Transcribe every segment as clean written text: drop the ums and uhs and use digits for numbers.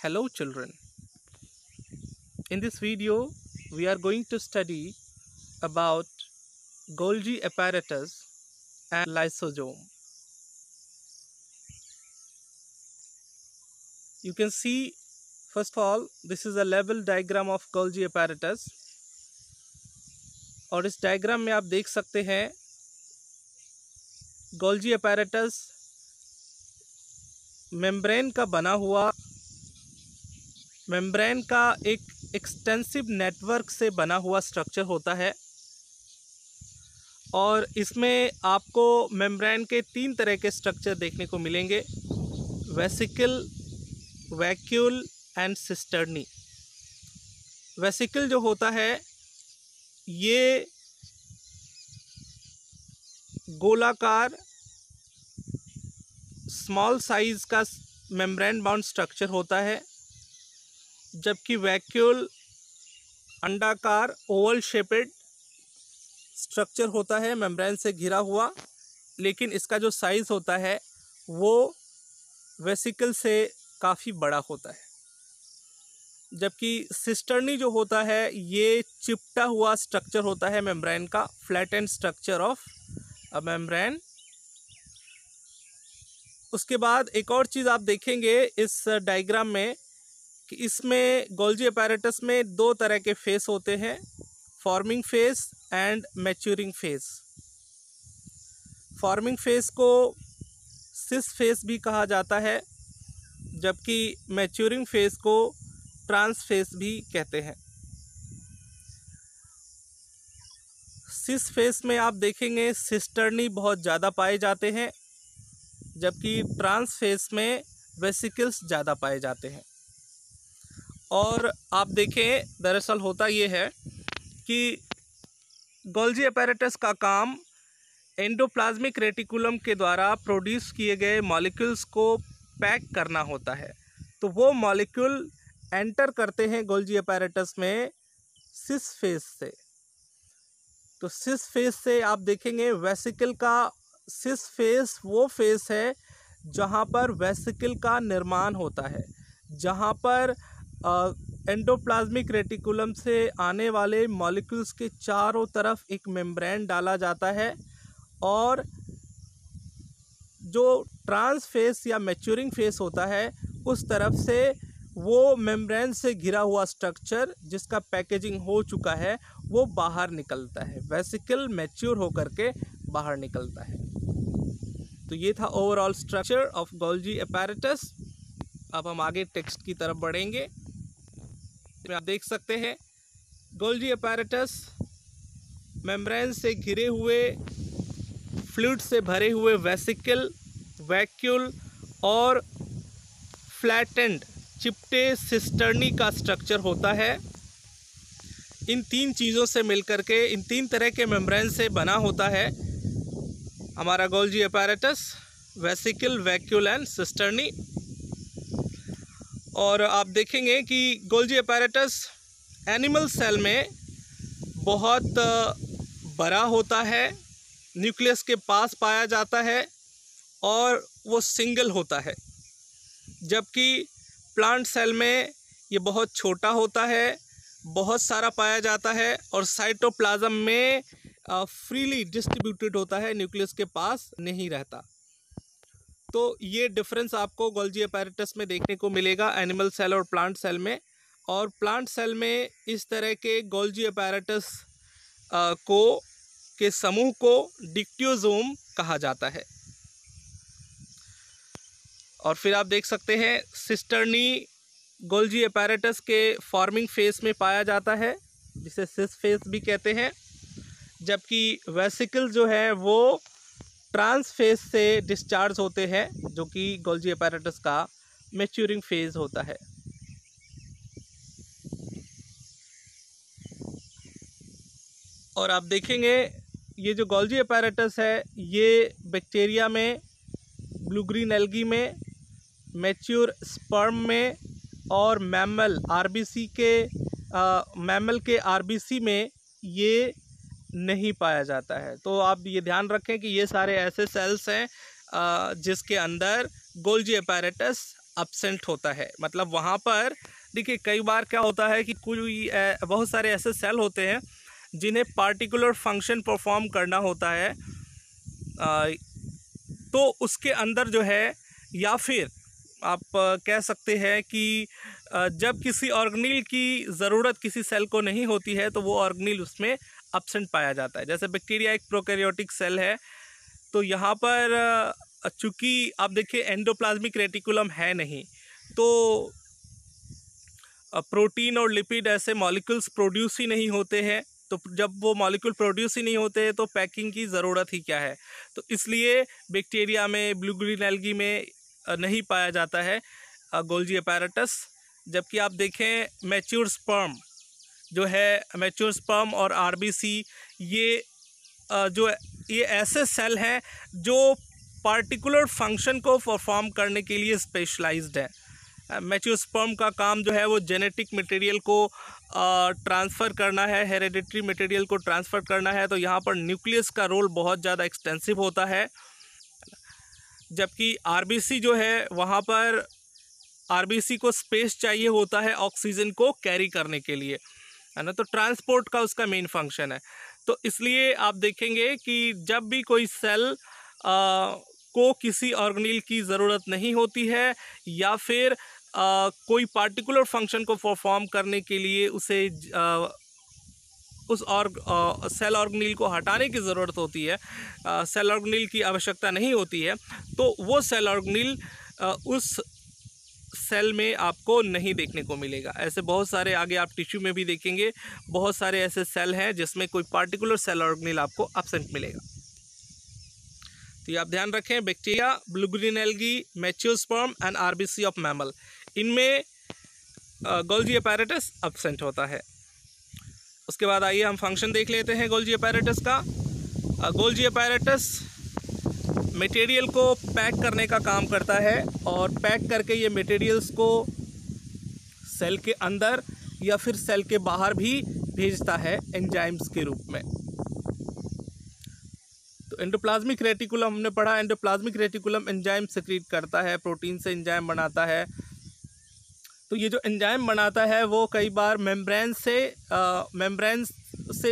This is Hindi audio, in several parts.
Hello children. In this video we are going to study about Golgi apparatus and lysosome. You can see, first of all, this is a level diagram of Golgi apparatus और इस डायग्राम में आप देख सकते हैं Golgi apparatus मेम्ब्रेन का बना हुआ, मेम्ब्रेन का एक एक्सटेंसिव नेटवर्क से बना हुआ स्ट्रक्चर होता है और इसमें आपको मेम्ब्रेन के 3 तरह के स्ट्रक्चर देखने को मिलेंगे: vesicle, vacuole and cisternae. Vesicle जो होता है ये गोलाकार स्मॉल साइज का मेम्ब्रेन बाउंड स्ट्रक्चर होता है, जबकि वैक्यूल अंडाकार ओवल शेपेड स्ट्रक्चर होता है मेम्ब्रेन से घिरा हुआ, लेकिन इसका जो साइज़ होता है वो वेसिकल से काफ़ी बड़ा होता है। जबकि सिस्टर्नी जो होता है ये चिपटा हुआ स्ट्रक्चर होता है मेम्ब्रेन का, flattened structure of a membrane. उसके बाद एक और चीज़ आप देखेंगे इस डायग्राम में कि इसमें गोल्जी apparatus में 2 तरह के फेस होते हैं, forming face and maturing face. Forming face को सिस फेस भी कहा जाता है, जबकि मैच्योरिंग फेस को ट्रांस फेस भी कहते हैं। सिस फेस में आप देखेंगे सिस्टर्नी बहुत ज़्यादा पाए जाते हैं, जबकि ट्रांस फेस में वेसिकल्स ज़्यादा पाए जाते हैं। और आप देखें, दरअसल होता ये है कि गोल्जी apparatus का काम एंडोप्लाज्मिक रेटिकुलम के द्वारा प्रोड्यूस किए गए मॉलिक्यूल्स को पैक करना होता है। तो वो मॉलिक्यूल एंटर करते हैं गोल्जी apparatus में सिस फेस से। तो सिस फेस से आप देखेंगे वेसिकल का सिस फेस वो फेस है जहाँ पर वेसिकल का निर्माण होता है, जहाँ पर एंडोप्लाज्मिक रेटिकुलम से आने वाले मॉलिक्यूल्स के चारों तरफ एक मेम्ब्रेन डाला जाता है, और जो ट्रांस फेस या मैच्योरिंग फेस होता है उस तरफ से वो मेम्ब्रेन से घिरा हुआ स्ट्रक्चर जिसका पैकेजिंग हो चुका है वो बाहर निकलता है, वेसिकल मैच्योर होकर के बाहर निकलता है। तो ये था overall structure of Golgi apparatus। अब हम आगे टेक्स्ट की तरफ बढ़ेंगे। आप देख सकते हैं गोल्जी apparatus मेम्ब्रेन से घिरे हुए फ्लूइड से भरे हुए वेसिकल, वैक्यूल और फ्लैटेंड चिपटे सिस्टर्नी का स्ट्रक्चर होता है। इन 3 चीज़ों से मिलकर के, इन 3 तरह के मेम्ब्रेन से बना होता है हमारा Golgi apparatus, vesicle, vacuole and cisternae. और आप देखेंगे कि गोल्जी apparatus एनिमल सेल में बहुत बड़ा होता है, न्यूक्लियस के पास पाया जाता है और वो सिंगल होता है, जबकि प्लांट सेल में ये बहुत छोटा होता है, बहुत सारा पाया जाता है और साइटोप्लाज्म में फ्रीली डिस्ट्रीब्यूटेड होता है, न्यूक्लियस के पास नहीं रहता। तो ये डिफरेंस आपको गोल्जी apparatus में देखने को मिलेगा एनिमल सेल और प्लांट सेल में। और प्लांट सेल में इस तरह के गोल्जी apparatus के समूह को डिक्टियोसोम कहा जाता है। और फिर आप देख सकते हैं सिस्टर्नी गोल्जी apparatus के फॉर्मिंग फेस में पाया जाता है, जिसे सिस फेस भी कहते हैं, जबकि वेसिकल जो है वो ट्रांस फेस से डिस्चार्ज होते हैं, जो कि गोल्जी apparatus का मैच्योरिंग फेज होता है। और आप देखेंगे ये जो गोल्जी apparatus है ये बैक्टीरिया में, ब्लू ग्रीन एल्गी में, मैच्योर स्पर्म में और मैमल के आरबीसी में ये नहीं पाया जाता है। तो आप ये ध्यान रखें कि ये सारे ऐसे सेल्स हैं जिसके अंदर गोल्जी apparatus absent होता है। मतलब वहाँ पर देखिए कई बार क्या होता है कि कोई बहुत सारे ऐसे सेल होते हैं जिन्हें पार्टिकुलर फंक्शन परफॉर्म करना होता है, तो उसके अंदर जो है, या फिर आप कह सकते हैं कि जब किसी ऑर्गेनील की ज़रूरत किसी सेल को नहीं होती है तो वो ऑर्गेनील उसमें एब्सेंट पाया जाता है। जैसे बैक्टीरिया एक प्रोकैरियोटिक सेल है, तो यहाँ पर चूँकि आप देखिए एंडोप्लाज्मिक रेटिकुलम है नहीं, तो प्रोटीन और लिपिड ऐसे मॉलिक्यूल्स प्रोड्यूस ही नहीं होते हैं। तो जब वो मॉलिक्यूल प्रोड्यूस ही नहीं होते हैं तो पैकिंग की ज़रूरत ही क्या है। तो इसलिए बैक्टीरिया में, ब्लू ग्रीन एल्गी में नहीं पाया जाता है गोल्जी अपैरेटस। जबकि आप देखें मैच्योर स्पर्म जो है, मैच्योर स्पर्म और आरबीसी, ये ऐसे सेल हैं जो पार्टिकुलर फंक्शन को परफॉर्म करने के लिए स्पेशलाइज्ड है। मैच्योर स्पर्म का काम जो है वो जेनेटिक मटेरियल को ट्रांसफ़र करना है, हेरेडिटरी मटेरियल को ट्रांसफ़र करना है। तो यहाँ पर न्यूक्लियस का रोल बहुत ज़्यादा एक्सटेंसिव होता है। जबकि आरबीसी जो है, वहाँ पर आरबीसी को स्पेस चाहिए होता है ऑक्सीजन को कैरी करने के लिए, है ना। तो ट्रांसपोर्ट का उसका मेन फंक्शन है। तो इसलिए आप देखेंगे कि जब भी कोई सेल को किसी ऑर्गेनील की ज़रूरत नहीं होती है, या फिर कोई पार्टिकुलर फंक्शन को परफॉर्म करने के लिए उसे उस सेल ऑर्गेनील को हटाने की ज़रूरत होती है, सेल ऑर्गेनील की आवश्यकता नहीं होती है, तो वो सेल ऑर्गेनील उस सेल में आपको नहीं देखने को मिलेगा। ऐसे बहुत सारे, आगे आप टिश्यू में भी देखेंगे, बहुत सारे ऐसे सेल हैं जिसमें कोई पार्टिकुलर सेल ऑर्गेनील आपको एब्सेंट मिलेगा। तो ये आप ध्यान रखें, bacteria, blue green algae, mature sperm and RBC of mammal, इनमें गोल्जी अपैरेटस एब्सेंट होता है। उसके बाद आइए हम फंक्शन देख लेते हैं गोल्जी अपैरेटस का। गोल्जी अपैरेटस मटेरियल को पैक करने का काम करता है, और पैक करके ये मटेरियल्स को सेल के अंदर या फिर सेल के बाहर भी भेजता है एंजाइम्स के रूप में। तो एंडोप्लाज्मिक रेटिकुलम हमने पढ़ा, एंडोप्लाज्मिक रेटिकुलम एंजाइम सेक्रीट करता है, प्रोटीन से एंजाइम बनाता है। तो ये जो एंजाइम बनाता है वो कई बार मेम्ब्रेन से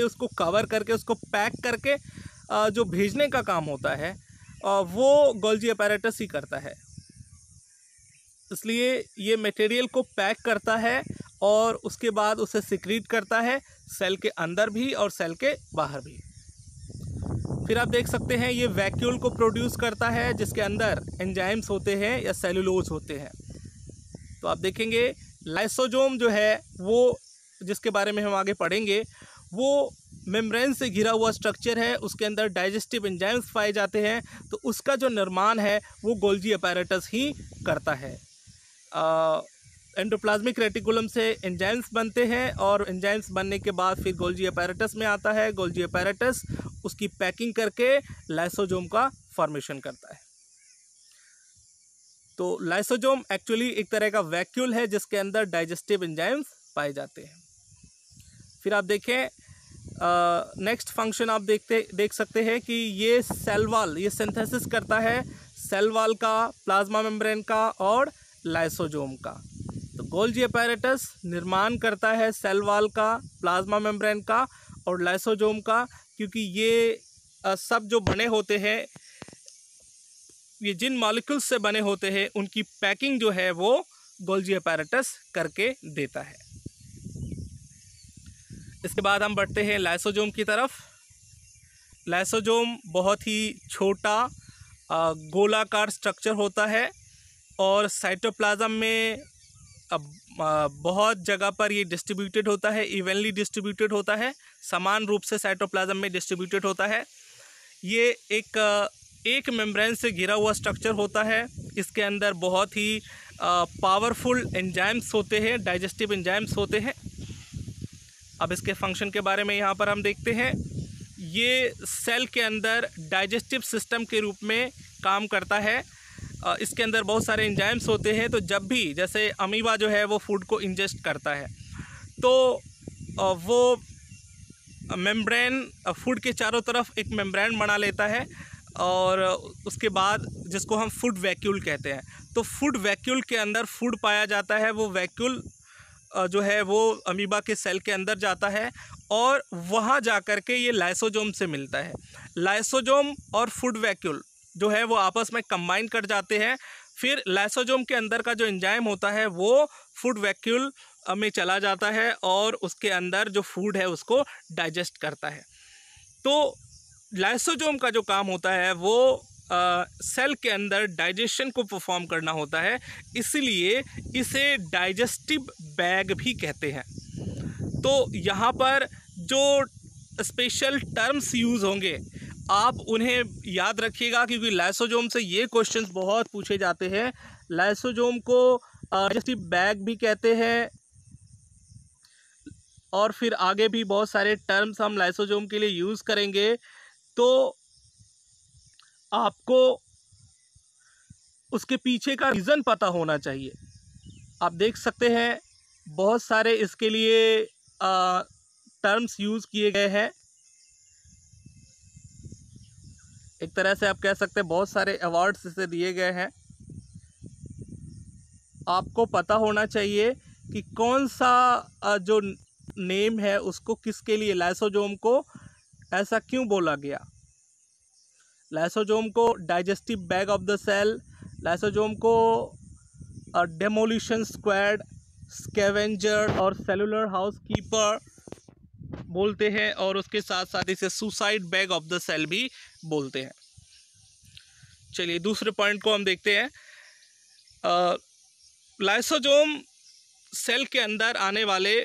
उसको कवर करके, उसको पैक करके जो भेजने का काम होता है वो गोल्जी अपैरेटस ही करता है। इसलिए ये मटेरियल को पैक करता है और उसके बाद उसे सिक्रीट करता है सेल के अंदर भी और सेल के बाहर भी। फिर आप देख सकते हैं ये वैक्यूल को प्रोड्यूस करता है जिसके अंदर एंजाइम्स होते हैं या सेलुलोज होते हैं। तो आप देखेंगे लाइसोजोम जो है वो, जिसके बारे में हम आगे पढ़ेंगे, वो मेम्ब्रेन से घिरा हुआ स्ट्रक्चर है, उसके अंदर डाइजेस्टिव एंजाइम्स पाए जाते हैं। तो उसका जो निर्माण है वो गोल्जी अपैरेटस ही करता है। एंडोप्लाज्मिक रेटिकुलम से एंजाइम्स बनते हैं और एंजाइम्स बनने के बाद फिर गोल्जी अपैरेटस में आता है। गोल्जी अपैरेटस उसकी पैकिंग करके लाइसोजोम का फॉर्मेशन करता है। तो लाइसोजोम एक्चुअली एक तरह का वैक्यूल है जिसके अंदर डाइजेस्टिव एंजाइम्स पाए जाते हैं। फिर आप देखें नेक्स्ट फंक्शन आप देख सकते हैं कि ये सेल वॉल, ये सिंथेसिस करता है सेल वॉल का, प्लाज्मा मेम्ब्रेन का और लाइसोजोम का। तो गोल्जी अपैरेटस निर्माण करता है सेल वॉल का, प्लाज्मा मेम्ब्रेन का और लाइसोजोम का, क्योंकि ये सब जो बने होते हैं, ये जिन मॉलिक्यूल्स से बने होते हैं उनकी पैकिंग जो है वो गोल्जी अपैरेटस करके देता है। इसके बाद हम बढ़ते हैं लाइसोजोम की तरफ। लाइसोजोम बहुत ही छोटा गोलाकार स्ट्रक्चर होता है और साइटोप्लाज्म में बहुत जगह पर ये डिस्ट्रीब्यूटेड होता है, इवनली डिस्ट्रीब्यूटेड होता है, समान रूप से साइटोप्लाज्म में डिस्ट्रीब्यूटेड होता है। ये एक मेम्ब्रेन से घिरा हुआ स्ट्रक्चर होता है। इसके अंदर बहुत ही पावरफुल एंजाइम्स होते हैं, डाइजेस्टिव एंजाइम्स होते हैं। अब इसके फंक्शन के बारे में यहाँ पर हम देखते हैं। ये सेल के अंदर डाइजेस्टिव सिस्टम के रूप में काम करता है। इसके अंदर बहुत सारे एंजाइम्स होते हैं। तो जब भी, जैसे अमीबा जो है वो फूड को इंजेस्ट करता है, तो वो मेम्ब्रेन फूड के चारों तरफ एक मेम्ब्रेन बना लेता है और उसके बाद जिसको हम फूड वैक्यूल कहते हैं। तो फूड वैक्यूल के अंदर फूड पाया जाता है, वो वैक्यूल जो है वो अमीबा के सेल के अंदर जाता है और वहाँ जा कर के ये लाइसोजोम से मिलता है। लाइसोजोम और फूड वैक्यूल जो है वो आपस में कंबाइन कर जाते हैं। फिर लाइसोजोम के अंदर का जो एंजाइम होता है वो फूड वैक्यूल में चला जाता है और उसके अंदर जो फूड है उसको डाइजेस्ट करता है। तो लाइसोजोम का जो काम होता है वो सेल के अंदर डाइजेशन को परफॉर्म करना होता है, इसलिए इसे डाइजेस्टिव बैग भी कहते हैं। तो यहाँ पर जो स्पेशल टर्म्स यूज़ होंगे आप उन्हें याद रखिएगा, क्योंकि लाइसोजोम से ये क्वेश्चंस बहुत पूछे जाते हैं। लाइसोजोम को डाइजेस्टिव बैग भी कहते हैं और फिर आगे भी बहुत सारे टर्म्स हम लाइसोजोम के लिए यूज़ करेंगे। तो आपको उसके पीछे का रीज़न पता होना चाहिए। आप देख सकते हैं बहुत सारे इसके लिए टर्म्स यूज़ किए गए हैं। एक तरह से आप कह सकते हैं बहुत सारे अवार्ड्स इसे दिए गए हैं। आपको पता होना चाहिए कि कौन सा जो नेम है उसको किसके लिए, लाइसोजोम को ऐसा क्यों बोला गया। लाइसोजोम को digestive bag of the cell, lysosome को डेमोलिशन स्क्वाड, स्कैवेंजर और सेलुलर हाउस कीपर बोलते हैं, और उसके साथ साथ इसे suicide bag of the cell भी बोलते हैं। चलिए दूसरे पॉइंट को हम देखते हैं। लाइसोजोम सेल के अंदर आने वाले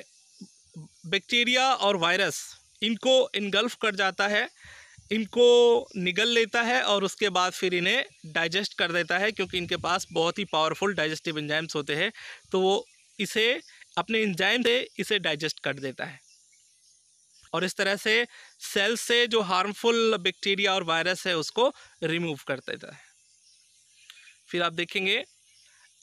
बैक्टीरिया और वायरस इनको इनगल्फ कर जाता है, इनको निगल लेता है और उसके बाद फिर इन्हें डाइजेस्ट कर देता है, क्योंकि इनके पास बहुत ही पावरफुल डाइजेस्टिव एंजाइम्स होते हैं। तो वो इसे अपने एंजाइम से इसे डाइजेस्ट कर देता है और इस तरह से सेल से जो हार्मफुल बैक्टीरिया और वायरस है उसको रिमूव कर देता है। फिर आप देखेंगे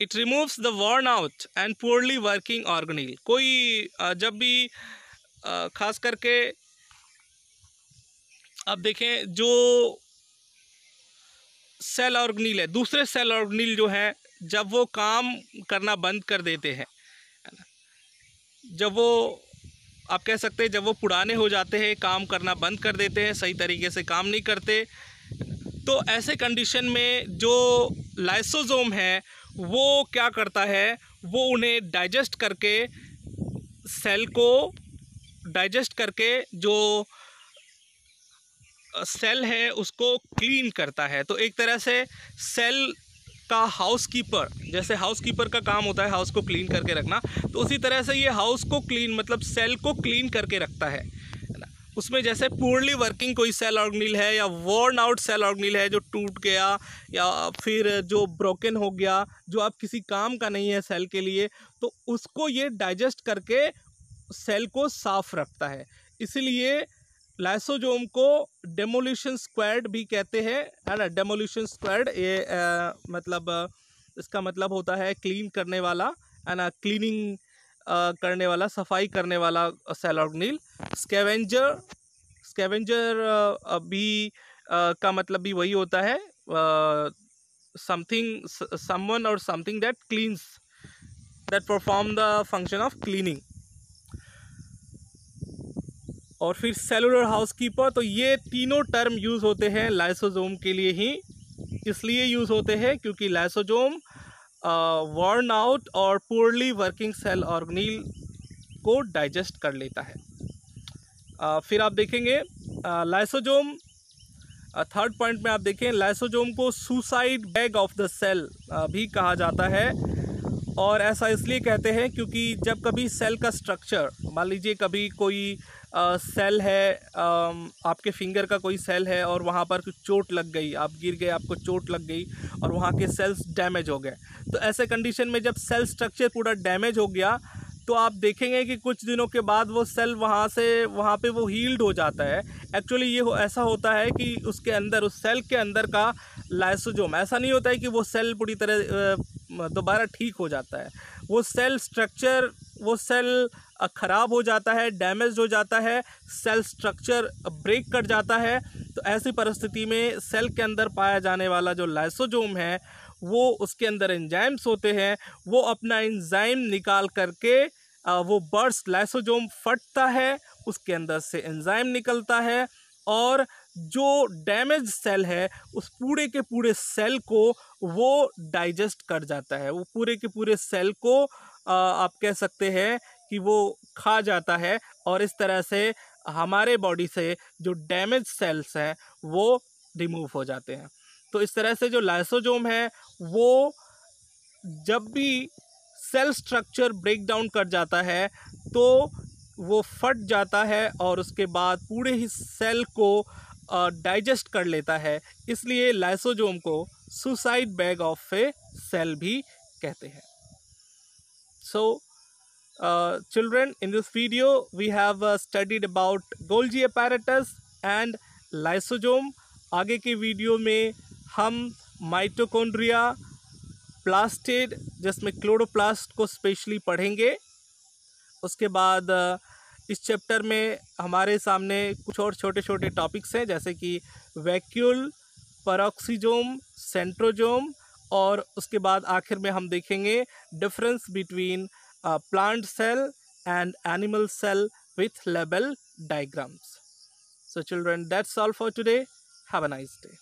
it removes the worn out and poorly working organelle. कोई जब भी खास करके आप देखें जो सेल ऑर्गेनेल है, दूसरे सेल ऑर्गेनेल जो है जब वो काम करना बंद कर देते हैं, जब वो आप कह सकते हैं जब वो पुराने हो जाते हैं, काम करना बंद कर देते हैं, सही तरीके से काम नहीं करते, तो ऐसे कंडीशन में जो लाइसोजोम है वो क्या करता है, वो उन्हें डाइजेस्ट करके सेल को डाइजेस्ट करके जो सेल है उसको क्लीन करता है। तो एक तरह से सेल का हाउसकीपर, जैसे हाउसकीपर का काम होता है हाउस को क्लीन करके रखना, तो उसी तरह से ये हाउस को क्लीन मतलब सेल को क्लीन करके रखता है ना। उसमें जैसे पूर्णली वर्किंग कोई सेल ऑर्गेनेल है या वॉर्न आउट सेल ऑर्गेनेल है जो टूट गया या फिर जो ब्रोकन हो गया, जो अब किसी काम का नहीं है सेल के लिए, तो उसको ये डाइजेस्ट करके सेल को साफ रखता है। इसलिए लाइसोजोम को डेमोलिशन स्क्वाड भी कहते हैं, है ना। डेमोलिशन स्क्वाड ये मतलब इसका मतलब होता है क्लीन करने वाला, है ना, क्लीनिंग करने वाला, सफाई करने वाला सेल ऑर्गेनेल। स्कैवेंजर भी का मतलब भी वही होता है, समथिंग समवन और something that cleans, that perform the function of cleaning. और फिर सेलुलर हाउसकीपर, तो ये तीनों टर्म यूज़ होते हैं लाइसोजोम के लिए ही, इसलिए यूज़ होते हैं क्योंकि लाइसोजोम वर्न आउट और पुअरली वर्किंग सेल ऑर्गेनेल को डाइजेस्ट कर लेता है। फिर आप देखेंगे लाइसोजोम, थर्ड पॉइंट में आप देखें लाइसोजोम को suicide bag of the cell भी कहा जाता है। और ऐसा इसलिए कहते हैं क्योंकि जब कभी सेल का स्ट्रक्चर, मान लीजिए कभी कोई सेल है, आपके फिंगर का कोई सेल है और वहाँ पर कुछ चोट लग गई, आप गिर गए, आपको चोट लग गई और वहाँ के सेल्स डैमेज हो गए, तो ऐसे कंडीशन में जब सेल स्ट्रक्चर पूरा डैमेज हो गया तो आप देखेंगे कि कुछ दिनों के बाद वो सेल वहाँ पे वो हील्ड हो जाता है। एक्चुअली ये ऐसा होता है कि उसके अंदर, उस सेल के अंदर का लाइसोजोम, ऐसा नहीं होता है कि वो सेल पूरी तरह दोबारा ठीक हो जाता है। वो सेल स्ट्रक्चर, वो सेल ख़राब हो जाता है, डैमेज हो जाता है, सेल स्ट्रक्चर ब्रेक कर जाता है। तो ऐसी परिस्थिति में सेल के अंदर पाया जाने वाला जो लाइसोजोम है, वो उसके अंदर एंजाइम्स होते हैं, वो अपना एंजाइम निकाल करके वो बर्स्ट लाइसोजोम फटता है, उसके अंदर से एंजाइम निकलता है और जो डैमेज सेल है उस पूरे के पूरे सेल को वो डाइजेस्ट कर जाता है। वो पूरे के पूरे सेल को आप कह सकते हैं कि वो खा जाता है और इस तरह से हमारे बॉडी से जो डैमेज सेल्स हैं वो रिमूव हो जाते हैं। तो इस तरह से जो लाइसोजोम है वो जब भी सेल स्ट्रक्चर ब्रेक डाउन कर जाता है तो वो फट जाता है और उसके बाद पूरे ही सेल को डाइजेस्ट कर लेता है। इसलिए लाइसोजोम को suicide bag of a cell भी कहते हैं। सो children, in this video we have studied about Golgi apparatus and lysosome. आगे के वीडियो में हम माइटोकॉन्ड्रिया, प्लास्टिड जिसमें क्लोरोप्लास्ट को स्पेशली पढ़ेंगे। उसके बाद इस चैप्टर में हमारे सामने कुछ और छोटे छोटे टॉपिक्स हैं जैसे कि वैक्यूल, पेरोक्सीजोम, सेंट्रोजोम और उसके बाद आखिर में हम देखेंगे difference between plant cell and animal cell with label diagrams. So children, that's all for today. Have a nice day.